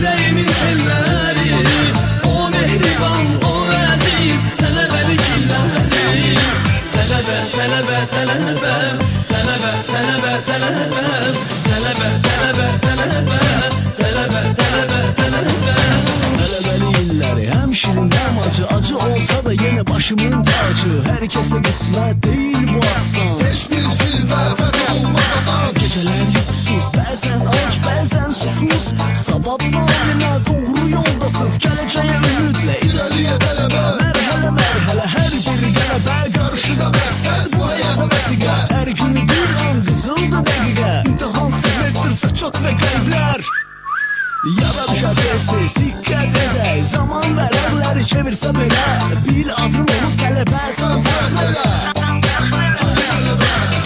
yüreğimin telleri. O mehriban, o aziz tələbəlik illəri. Tələbə, tələbə, tələbə, tələbə, tələbə, tələbə, tələbə, tələbə, tələbə, tələbə, tələbə, tələbə. Tələbəli illəri həm şirin həm acı, acı olsa da yenə başımın tacı. Hər kəsə qismət deyil bu atsan, Heç bir zirvə fəth olmaz asan. gecələr yuxusuz, bəzən ac, bəzən susuz. Savab naminə doğru yoldasız, gələcəyə ümidlə İrəliyə tələbə, mərhələ mərhələ hər biri qələbə. qarşıda məqsəd bu həyata vəsiqə. Hər günü bir an qızıldı dəqiqə, İmtihan semestr saçot və qeyblər. Yada düşər tez-tez, diqqət edək. Zaman vərəqləri çevirsə belə, bil adım olub tələbə, sən fəxr elə.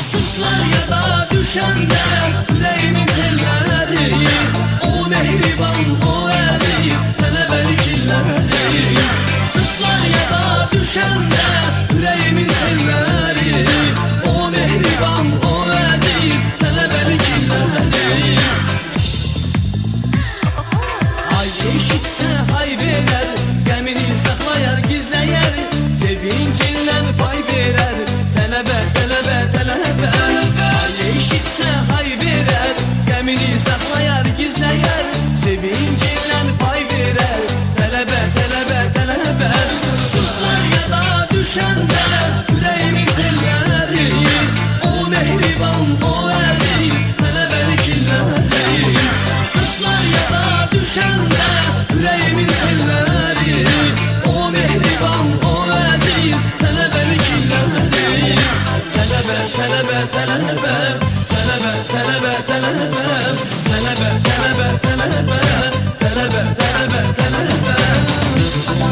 Sızlar yada düşəndə yüreğimin telləri. O mehriban, o aziz tələbəlik illəri. Sızlar yada düşəndə yüreğimin telləri. O mehriban, o aziz tələbəlik illəri. Hay eşitsə hay verər, qəmini saxlayar, gizləyər, sevincindən pay verər. Tələbə, tələbə, tələbə. Hay eşitsə hay verər, qəmini saxlayar, gizləyər, sevincindən pay verər. Tələbə, tələbə, tələbə. Sızlar yada düşəndə yüreğimin telləri. O mehriban, o aziz tələbəlik illəri. Sızlar yada düşəndə yüreğimin telləri. O mehriban, o aziz tələbəlik illəri. Tələbə, tələbə, tələbə, tələbə, tələbə, tələbə, tələbə, tələbə, tələbə, tələbə, tələbə, tələbə.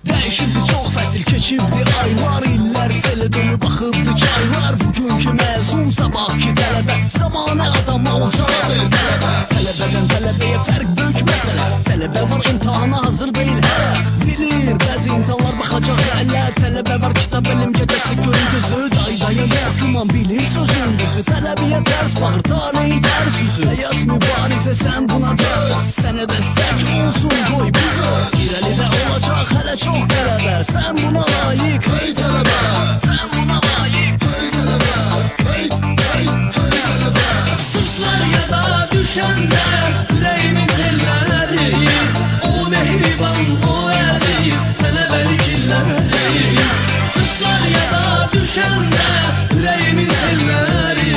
Dəyişibdi çox fəsil, keçibdi aylar, illər selə dönüb baxıbdı çaylar. Bugünkü məzun, sabahki tələbə, zamanə adam olacaq tələbə. Tələbədən tələbəyə fərq böyük məsələ, tələbə var imtihana hazır deyil hələ. Bilir, bəzi insanlar baxacaq hələ, tələbə var kitab elm gecəsi gündüzü. Daydaya yox güman bilir sözün düzü, tələbəyə dərs bağır, taleyin tərs üzü. Həyat mübarizə sən buna döz, sənə dəstək olsun qoy biz öz. İrəlidə olacaq hələ çox qələbə, sən buna layiq. Hey tələbə, Sən buna layiq. hey tələbə, hey, hey, hey tələbə. Sızlar yada düşəndə yüreğimin telləri. O mehriban, o aziz tələbəlik illəri. Sızlar yada düşəndə yüreğimin telləri.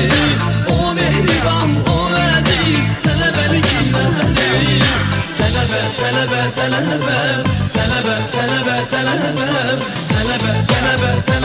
O mehriban, o aziz tələbəlik illəri. Tələbə, tələbə, tələbə, tələbə, tələbə, tələbə, tələbə, tələbə, tələbə.